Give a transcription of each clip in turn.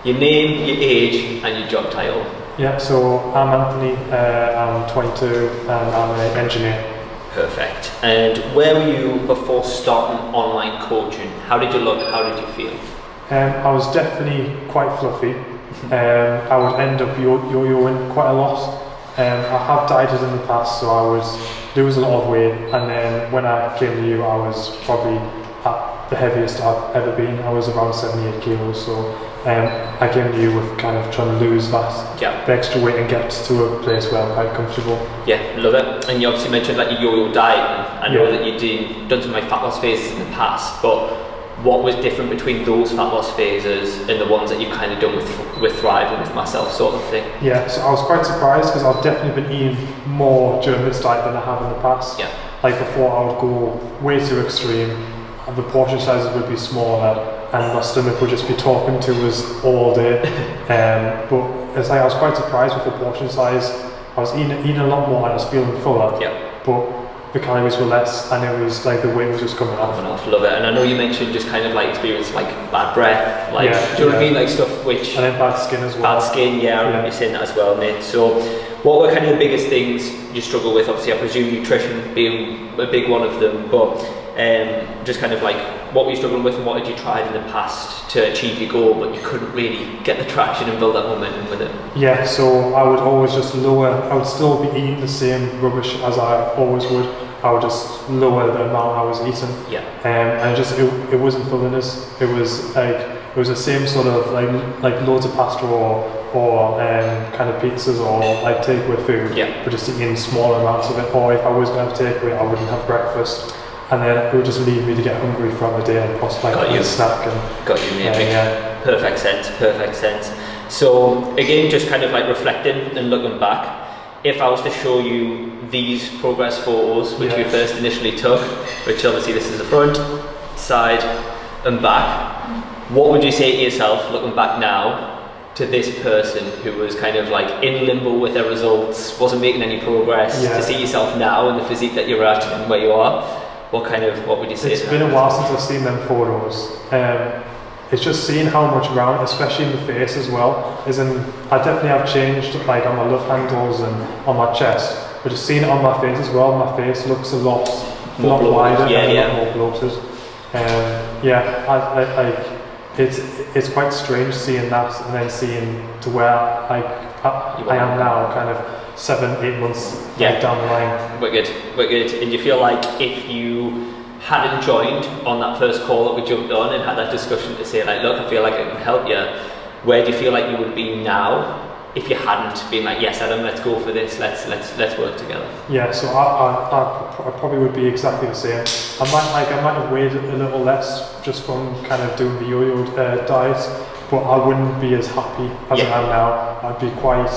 Your name, your age, and your job title. Yeah, so I'm Anthony, I'm 22 and I'm an engineer. Perfect. And where were you before starting online coaching? How did you look? How did you feel? I was definitely quite fluffy. I would end up yo-yoing quite a lot. I have dieted in the past, so I was lose a lot of weight, and then when I came to you, I was probably at the heaviest I've ever been. I was around 78 kilos, so I came to you with kind of trying to lose that the extra weight and get to a place where I'm quite comfortable. Yeah, love it. And you obviously mentioned like your yo-yo diet. I know that you've done some of my fat loss phases in the past, but what was different between those fat loss phases and the ones that you've kind of done with Thrive and with myself sort of thing? Yeah, so I was quite surprised because I've definitely been eating more during this diet than I have in the past. Yeah. Like before, I would go way too extreme, and the portion sizes would be smaller, and my stomach would just be talking to us all day. But it's like I was quite surprised with the portion size. I was eating a lot more and I was feeling fuller. Yeah. But the calories were less, and it was like the weight was just coming off. Love it. And I know you mentioned just kind of like experience like bad breath, like do you know what I mean, like stuff which. And then bad skin as well. Bad skin, I remember you saying that as well, mate. So, what were kind of the biggest things you struggle with? Obviously, I presume nutrition being a big one of them, but just kind of like what were you struggling with, and what had you tried in the past to achieve your goal, but you couldn't really get the traction and build that momentum with it? Yeah, so I would always just lower. I would still be eating the same rubbish as I always would. I would just lower the amount I was eating. Yeah. And it wasn't filling us. It was the same sort of like loads of pasta or kind of pizzas or like takeaway food. Yeah. But just eating smaller amounts of it. Or if I was going to have takeaway, I wouldn't have breakfast. And then it would just leave me to get hungry throughout the day and possibly a snack. Got you, mate. Perfect sense. So again, just kind of like reflecting and looking back, if I was to show you these progress photos, which we first initially took, which obviously this is the front, side and back, what would you say to yourself looking back now to this person who was kind of like in limbo with their results, wasn't making any progress, to see yourself now in the physique that you're at and where you are? What would you say? It's been a while since I've seen them photos. It's just seeing how much round, especially in the face as well. I definitely have changed, like on my love handles and on my chest, but just seeing it on my face as well. My face looks a lot wider and a lot more bloated. It's quite strange seeing that and then seeing to where I am now, kind of 7-8 months down the line. Wicked. And you feel like if you hadn't joined on that first call that we jumped on and had that discussion to say like, look, I feel like I can help you, where do you feel like you would be now if you hadn't been like, yes Adam, let's go for this, let's work together? Yeah, so I probably would be exactly the same. I might have weighed a little less just from kind of doing the yo-yo diet, but I wouldn't be as happy as I am now. I'd be quite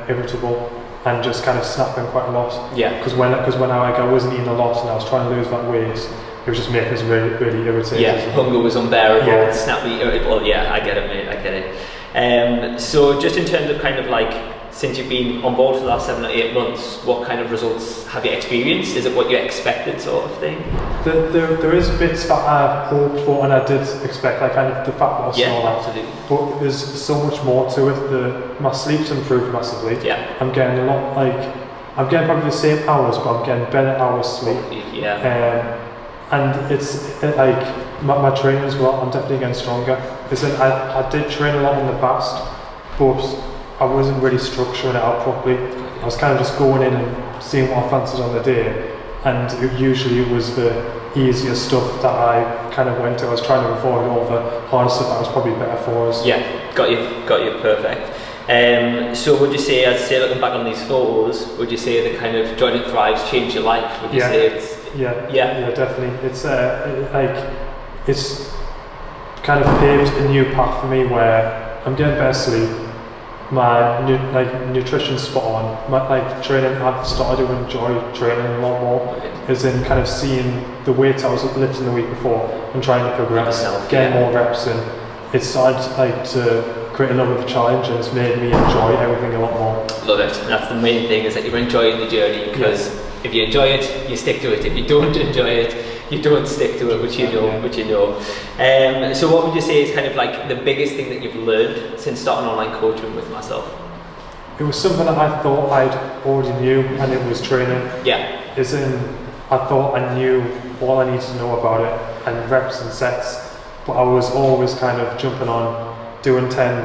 irritable and just kind of snapping quite a lot. Yeah. Because when I wasn't eating a lot and I was trying to lose that weight, it was just making us really, really irritated. Yeah, hunger was unbearable, snappy, irritable. Yeah, I get it, mate, I get it. So just in terms of kind of like, since you've been on board for the last 7 or 8 months, what kind of results have you experienced? Is it what you expected sort of thing? There is bits that I hoped for and I did expect, like kind of the fat loss and all that. Absolutely. But there's so much more to it. My sleep's improved massively. Yeah. I'm getting I'm getting probably the same hours, but I'm getting better hours sleep. Yeah. And it's like my training as well, I'm definitely getting stronger. I did train a lot in the past, but I wasn't really structuring it out properly. I was kind of just going in and seeing what I fancied on the day, and usually it was the easier stuff that I kind of went to. I was trying to avoid all the harder stuff that was probably better for us. Yeah, got you, perfect. So would you say, as I say, looking back on these photos, would you say that kind of joining Thrive's changed your life? Would you say it's... Yeah, definitely. It's it's kind of paved a new path for me where I'm getting better sleep. My nutrition's spot on. My training, I've started to enjoy training a lot more. As in kind of seeing the weights I was lifting the week before and trying to progress, getting more reps in. It started to create a little bit of a challenge, and it's made me enjoy everything a lot more. Love it. That's the main thing, is that you're enjoying the journey, because if you enjoy it, you stick to it. If you don't enjoy it, you don't stick to it, which you know. So what would you say is kind of like the biggest thing that you've learned since starting online coaching with myself? It was something that I thought I'd already knew, and it was training. Yeah. I thought I knew all I needed to know about it, and reps and sets, but I was always kind of jumping on, doing 10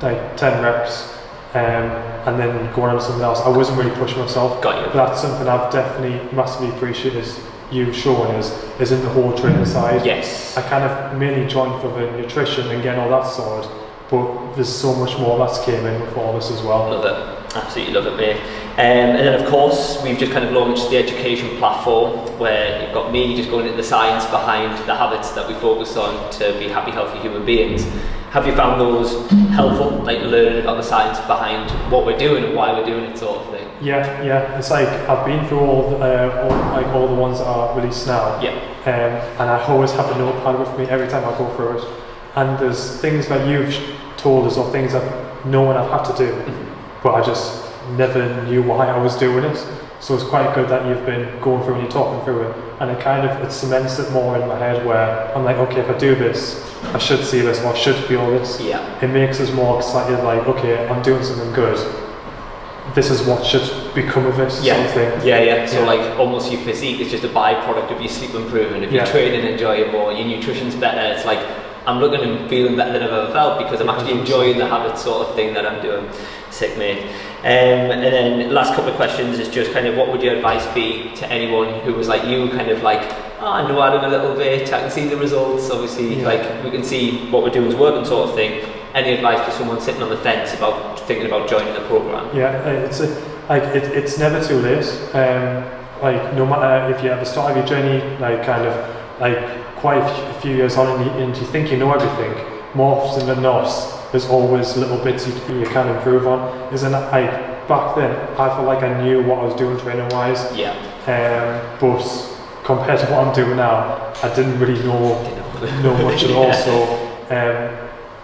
reps, and then going on to something else. I wasn't really pushing myself. Got you. That's something I've definitely massively appreciated you showing us, is in the whole training side. Yes. I kind of mainly joined for the nutrition and getting all that sorted, but there's so much more that's came in with all this as well. Love it, absolutely love it, mate. And then of course we've just kind of launched the education platform, where you've got me just going into the science behind the habits that we focus on to be happy, healthy human beings. Have you found those helpful, like learning about the science behind what we're doing and why we're doing it, sort of thing? Yeah. It's like I've been through all the ones that are released now. Yeah. And I always have a notepad with me every time I go through it. And there's things that you've told us, or things that no one I've had to do, but I just never knew why I was doing it. So it's quite good that you've been going through and you're talking through it, and it cements it more in my head, where I'm like, okay, if I do this, I should see this, or I should feel this. Yeah. It makes us more excited, like, okay, I'm doing something good. This is what should become of it, sort of thing. Yeah. So like almost your physique is just a byproduct of your sleep improving. If you're training, enjoying more, your nutrition's better. It's like, I'm looking and feeling better than I've ever felt because I'm actually enjoying the habit sort of thing that I'm doing. Sick, mate. And then last couple of questions is just kind of, what would your advice be to anyone who was like you, kind of like, I know I done a little bit, I can see the results, obviously, like we can see what we're doing is working, sort of thing. Any advice to someone sitting on the fence about thinking about joining the program? Yeah, it's never too late. Like no matter if you're at the start of your journey, quite a few years on, and you think you know everything, more often than not, there's always little bits you can improve on. Isn't it? Like back then, I felt like I knew what I was doing training wise. Yeah. But compared to what I'm doing now, I didn't really know much at all. So,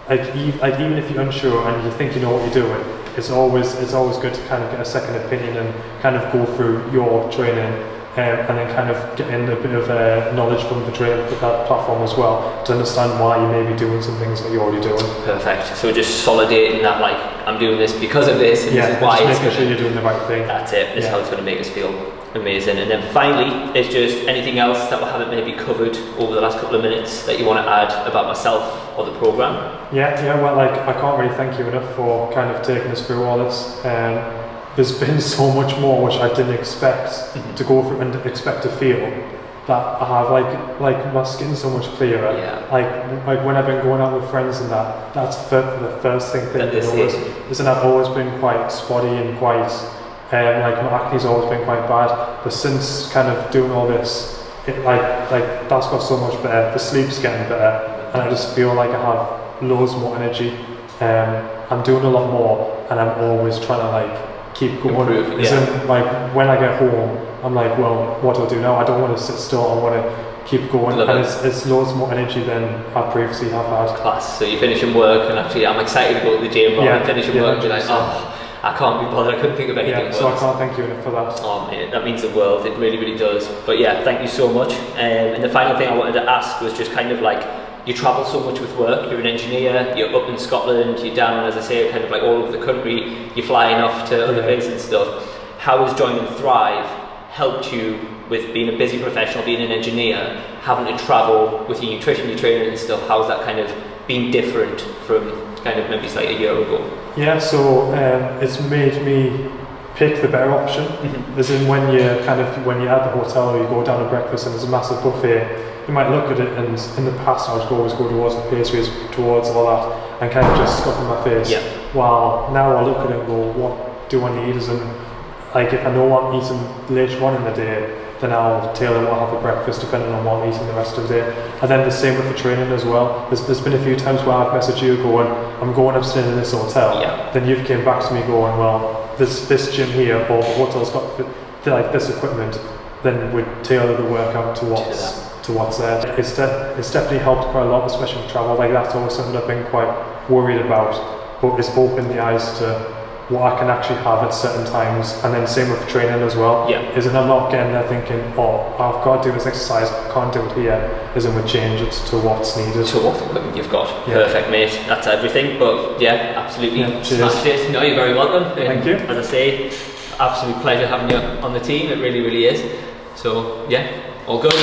even if you're unsure and you think you know what you're doing, it's always good to kind of get a second opinion and kind of go through your training. And then kind of getting a bit of knowledge from the training platform as well, to understand why you may be doing some things that you're already doing. Perfect. So just solidating that, like, I'm doing this because of this, and this is why it's making sure you're doing the right thing. That's it. This is how it's going to make us feel amazing. And then finally, is just anything else that we haven't maybe covered over the last couple of minutes that you want to add about myself or the program? Yeah. Well, like, I can't really thank you enough for kind of taking us through all this. There's been so much more which I didn't expect to go through and expect to feel, that I have like my skin's so much clearer. Yeah. Like when I've been going out with friends and that's the first thing that you notice. Isn't I've always been quite spotty and quite like my acne's always been quite bad. But since kind of doing all this, it like that's got so much better. The sleep's getting better, and I just feel like I have loads more energy. I'm doing a lot more, and I'm always trying to like keep going. Like when I get home, I'm like, well, what do I do now? I don't want to sit still. I want to keep going. It's loads more energy than I previously have had. Class. So you're finishing work, and actually, I'm excited to go to the gym. I'm finishing work, and you're like, I can't be bothered. I couldn't think of anything. Yeah, so I can't thank you enough for that. Oh man, that means the world. It really, really does. But yeah, thank you so much. And the final thing I wanted to ask was just kind of like, you travel so much with work, you're an engineer, you're up in Scotland, you're down, as I say, kind of like all over the country, you're flying off to other places and stuff. How has Join and Thrive helped you with being a busy professional, being an engineer, having to travel with your nutrition, your training and stuff? How's that kind of been different from kind of maybe like a year ago? Yeah, so it's made me pick the better option. As in when you're at the hotel or you go down to breakfast and there's a massive buffet, you might look at it, and in the past I would always go towards the pastries, towards all that, and kind of just stuff in my face. Yeah. While now I look at it and go, what do I need? As in, like, if I know what I'm eating later on in the day, then I'll tailor what I have for breakfast depending on what I'm eating the rest of the day. And then the same with the training as well. There's been a few times where I've messaged you going, I'm staying in this hotel. Yeah. Then you've came back to me going, well, this gym here or the hotel's got like this equipment, then we'd tailor the workout to what's there. It's definitely helped quite a lot, especially with travel. Like that's always something I've been quite worried about, but it's opened the eyes to what I can actually have at certain times, and then same with training as well. Yeah. Is in I'm not getting there thinking, oh, I've got to do this exercise, I can't do it here. Is in we change it to what's needed. To what equipment you've got. Yeah. Perfect, mate. That's everything. But yeah, absolutely smashed it. No, you're very welcome. Thank you. As I say, absolute pleasure having you on the team. It really, really is. So yeah, all good.